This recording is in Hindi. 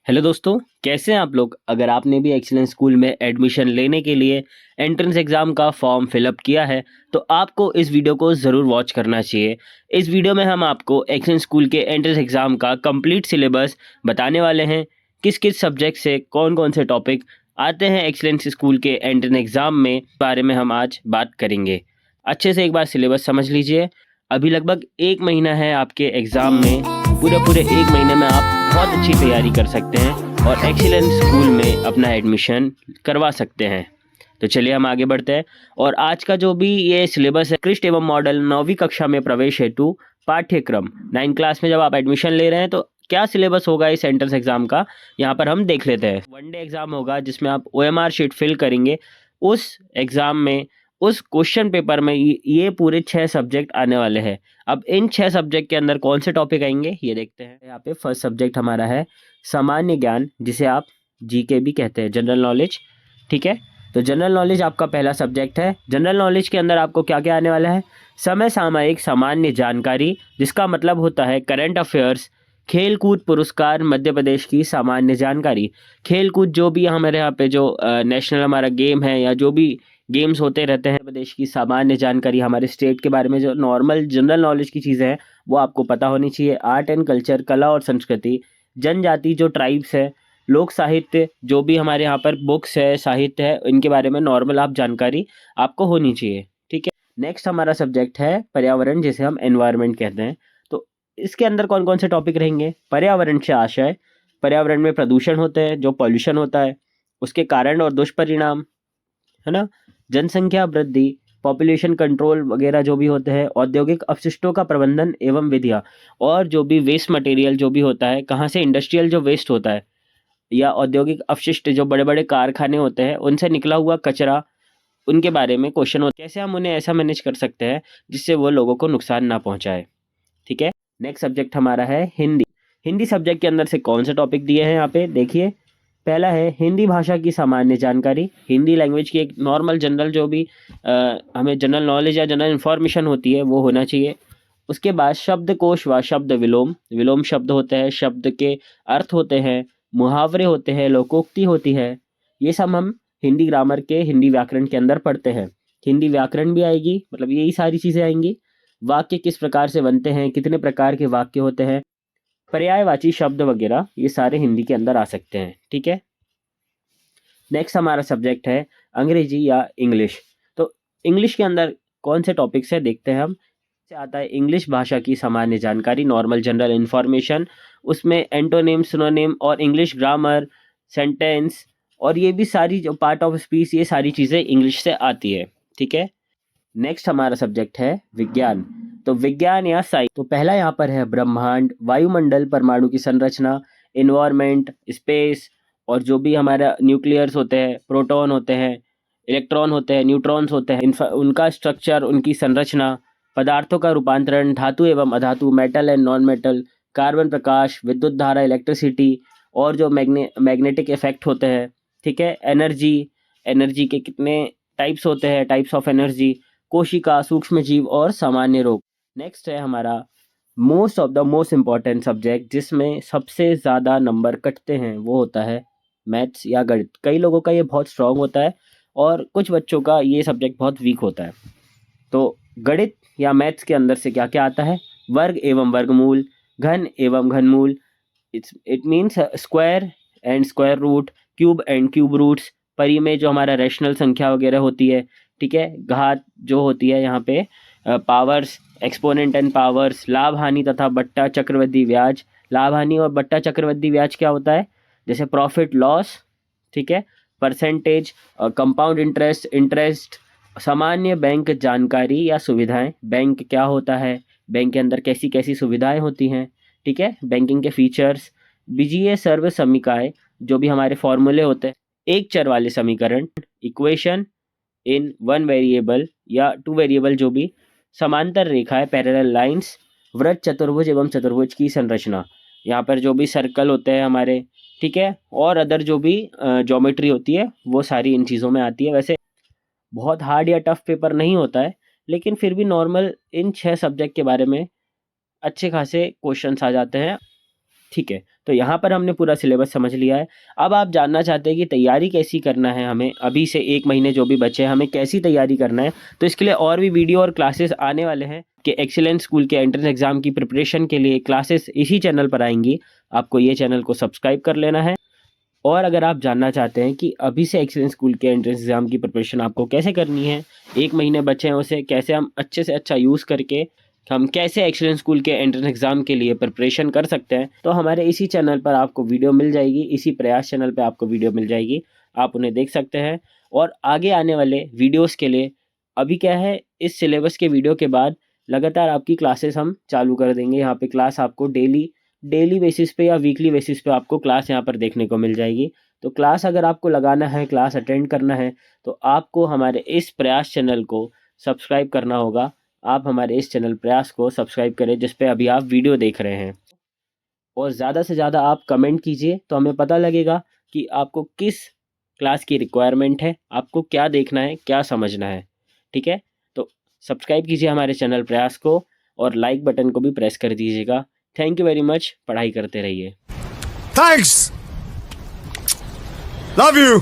हेलो दोस्तों, कैसे हैं आप लोग। अगर आपने भी एक्सीलेंस स्कूल में एडमिशन लेने के लिए एंट्रेंस एग्ज़ाम का फॉर्म फिलअप किया है तो आपको इस वीडियो को ज़रूर वॉच करना चाहिए। इस वीडियो में हम आपको एक्सीलेंस स्कूल के एंट्रेंस एग्ज़ाम का कंप्लीट सिलेबस बताने वाले हैं। किस किस सब्जेक्ट से कौन कौन से टॉपिक आते हैं एक्सीलेंस स्कूल के एंट्रेंस एग्ज़ाम में, बारे में हम आज बात करेंगे। अच्छे से एक बार सिलेबस समझ लीजिए। अभी लगभग 1 महीना है आपके एग्ज़ाम में। पूरे 1 महीने में आप बहुत अच्छी तैयारी कर सकते हैं और एक्सीलेंस स्कूल में अपना एडमिशन करवा सकते हैं। तो चलिए हम आगे बढ़ते हैं। और आज का जो भी ये सिलेबस है, उत्कृष्ट एवं मॉडल 9वीं कक्षा में प्रवेश हेतु पाठ्यक्रम, 9 क्लास में जब आप एडमिशन ले रहे हैं तो क्या सिलेबस होगा इस एंट्रेंस एग्ज़ाम का, यहाँ पर हम देख लेते हैं। 1 डे एग्ज़ाम होगा जिसमें आप OMR शीट फिल करेंगे। उस एग्ज़ाम में, उस क्वेश्चन पेपर में ये पूरे 6 सब्जेक्ट आने वाले हैं। अब इन 6 सब्जेक्ट के अंदर कौन से टॉपिक आएंगे ये देखते हैं। यहाँ पे फर्स्ट सब्जेक्ट हमारा है सामान्य ज्ञान, जिसे आप जीके भी कहते हैं, जनरल नॉलेज। ठीक है, तो जनरल नॉलेज आपका पहला सब्जेक्ट है। जनरल नॉलेज के अंदर आपको क्या क्या आने वाला है? समय सामयिक सामान्य जानकारी, जिसका मतलब होता है करंट अफेयर्स। खेल कूद पुरस्कार मध्य प्रदेश की सामान्य जानकारी। खेल कूद जो भी हमारे यहाँ पे जो नेशनल हमारा गेम है या जो भी गेम्स होते रहते हैं, प्रदेश की सामान्य जानकारी, हमारे स्टेट के बारे में जो नॉर्मल जनरल नॉलेज की चीज़ें हैं वो आपको पता होनी चाहिए। आर्ट एंड कल्चर, कला और संस्कृति, जनजाति जो ट्राइब्स है, लोक साहित्य, जो भी हमारे यहाँ पर बुक्स है, साहित्य है, इनके बारे में नॉर्मल आप जानकारी आपको होनी चाहिए। ठीक है, नेक्स्ट हमारा सब्जेक्ट है पर्यावरण, जिसे हम एनवायरनमेंट कहते हैं। तो इसके अंदर कौन कौन से टॉपिक रहेंगे? पर्यावरण से आशय, पर्यावरण में प्रदूषण होते हैं, जो पॉल्यूशन होता है, उसके कारण और दुष्परिणाम, है ना, जनसंख्या वृद्धि, पॉपुलेशन कंट्रोल वगैरह जो भी होते हैं, औद्योगिक अपशिष्टों का प्रबंधन एवं विधियाँ, और जो भी वेस्ट मटेरियल जो भी होता है, कहाँ से इंडस्ट्रियल जो वेस्ट होता है या औद्योगिक अपशिष्ट जो बड़े बड़े कारखाने होते हैं उनसे निकला हुआ कचरा, उनके बारे में क्वेश्चन होते हैं। कैसे हम उन्हें ऐसा मैनेज कर सकते हैं जिससे वो लोगों को नुकसान ना पहुंचाए। ठीक है, नेक्स्ट सब्जेक्ट हमारा है हिंदी। हिंदी सब्जेक्ट के अंदर से कौन से टॉपिक दिए हैं यहाँ पे देखिए। पहला है हिंदी भाषा की सामान्य जानकारी। हिंदी लैंग्वेज की एक नॉर्मल जनरल जो भी हमें जनरल नॉलेज या जनरल इन्फॉर्मेशन होती है वो होना चाहिए। उसके बाद शब्दकोश व शब्द विलोम। विलोम शब्द होते हैं, शब्द के अर्थ होते हैं, मुहावरे होते हैं, लोकोक्ति होती है। ये सब हम हिंदी ग्रामर के, हिंदी व्याकरण के अंदर पढ़ते हैं। हिंदी व्याकरण भी आएगी, मतलब यही सारी चीज़ें आएंगी। वाक्य किस प्रकार से बनते हैं, कितने प्रकार के वाक्य होते हैं, पर्यायवाची शब्द वगैरह, ये सारे हिंदी के अंदर आ सकते हैं। ठीक है, नेक्स्ट हमारा सब्जेक्ट है अंग्रेजी या इंग्लिश। तो इंग्लिश के अंदर कौन से टॉपिक्स है देखते हैं हम। से आता है इंग्लिश भाषा की सामान्य जानकारी, नॉर्मल जनरल इन्फॉर्मेशन। उसमें एंटोनिम, सिनोनिम और इंग्लिश ग्रामर, सेंटेंस, और ये भी सारी जो पार्ट ऑफ स्पीच, ये सारी चीज़ें इंग्लिश से आती है। ठीक है, नेक्स्ट हमारा सब्जेक्ट है विज्ञान। तो विज्ञान या साइंस, तो पहला यहाँ पर है ब्रह्मांड, वायुमंडल, परमाणु की संरचना, इन्वायरमेंट, स्पेस, और जो भी हमारा न्यूक्लियर्स होते हैं, प्रोटॉन होते हैं, इलेक्ट्रॉन होते हैं, न्यूट्रॉन्स होते हैं, उनका स्ट्रक्चर, उनकी संरचना, पदार्थों का रूपांतरण, धातु एवं अधातु, metal and non metal, carbon, प्रकाश, विद्युत धारा, इलेक्ट्रिसिटी, और जो मैग्नेटिक इफेक्ट होते हैं। ठीक है, एनर्जी, एनर्जी के कितने टाइप्स होते हैं, टाइप्स ऑफ एनर्जी, कोशिका, सूक्ष्म जीव और सामान्य रोग। नेक्स्ट है हमारा most of the most important subject, जिसमें सबसे ज़्यादा नंबर कटते हैं, वो होता है मैथ्स या गणित। कई लोगों का ये बहुत स्ट्रांग होता है और कुछ बच्चों का ये सब्जेक्ट बहुत वीक होता है। तो गणित या मैथ्स के अंदर से क्या क्या आता है? वर्ग एवं वर्गमूल, घन एवं घनमूल, it means square and square root, cube and cube roots, परिमेय जो हमारा रैशनल संख्या वगैरह होती है। ठीक है, घात जो होती है यहाँ पे, पावर्स, एक्सपोनेंट एंड पावर्स, लाभ हानि तथा बट्टा चक्रवृद्धि ब्याज। लाभ हानि और बट्टा चक्रवृद्धि ब्याज क्या होता है? जैसे प्रॉफिट लॉस। ठीक है, परसेंटेज, कंपाउंड इंटरेस्ट, इंटरेस्ट, सामान्य बैंक जानकारी या सुविधाएं। बैंक क्या होता है, बैंक के अंदर कैसी कैसी सुविधाएं होती हैं। ठीक है, बैंकिंग के फीचर्स, बीजीय सर्व समीकरण, जो भी हमारे फॉर्मूले होते हैं, एक चर वाले समीकरण, इक्वेशन इन वन वेरिएबल या टू वेरिएबल, जो भी समांतर रेखाएं, पैरेलल लाइंस, वृत्त, चतुर्भुज एवं चतुर्भुज की संरचना, यहाँ पर जो भी सर्कल होते हैं हमारे। ठीक है, और अदर जो भी ज्योमेट्री होती है वो सारी इन चीज़ों में आती है। वैसे बहुत हार्ड या टफ पेपर नहीं होता है, लेकिन फिर भी नॉर्मल इन 6 सब्जेक्ट के बारे में अच्छे खासे क्वेश्चंस आ जाते हैं। ठीक है, तो यहाँ पर हमने पूरा सिलेबस समझ लिया है। अब आप जानना चाहते हैं कि तैयारी कैसी करना है हमें, अभी से 1 महीने जो भी बचे हैं हमें कैसी तैयारी करना है, तो इसके लिए और भी वीडियो और क्लासेस आने वाले हैं कि एक्सीलेंस स्कूल के एंट्रेंस एग्ज़ाम की प्रिपरेशन के लिए क्लासेस इसी चैनल पर आएंगी। आपको ये चैनल को सब्सक्राइब कर लेना है। और अगर आप जानना चाहते हैं कि अभी से एक्सीलेंस स्कूल के एंट्रेंस एग्ज़ाम की प्रिपरेशन आपको कैसे करनी है, 1 महीने बचे हैं उसे कैसे हम अच्छे से अच्छा यूज़ करके हम कैसे एक्सीलेंस स्कूल के एंट्रेंस एग्ज़ाम के लिए प्रिपरेशन कर सकते हैं, तो हमारे इसी चैनल पर आपको वीडियो मिल जाएगी, इसी प्रयास चैनल पे आपको वीडियो मिल जाएगी। आप उन्हें देख सकते हैं। और आगे आने वाले वीडियोज़ के लिए अभी क्या है, इस सिलेबस के वीडियो के बाद लगातार आपकी क्लासेस हम चालू कर देंगे। यहाँ पे क्लास आपको डेली बेसिस पे या वीकली बेसिस पे आपको क्लास यहाँ पर देखने को मिल जाएगी। तो क्लास अगर आपको लगाना है, क्लास अटेंड करना है, तो आपको हमारे इस प्रयास चैनल को सब्सक्राइब करना होगा। आप हमारे इस चैनल प्रयास को सब्सक्राइब करें जिस पे अभी आप वीडियो देख रहे हैं। और ज़्यादा से ज़्यादा आप कमेंट कीजिए तो हमें पता लगेगा कि आपको किस क्लास की रिक्वायरमेंट है, आपको क्या देखना है, क्या समझना है। ठीक है? तो सब्सक्राइब कीजिए हमारे चैनल प्रयास को और लाइक बटन को भी प्रेस कर दीजिएगा। Thank you very much. पढ़ाई करते रहिए। Thanks. Love you.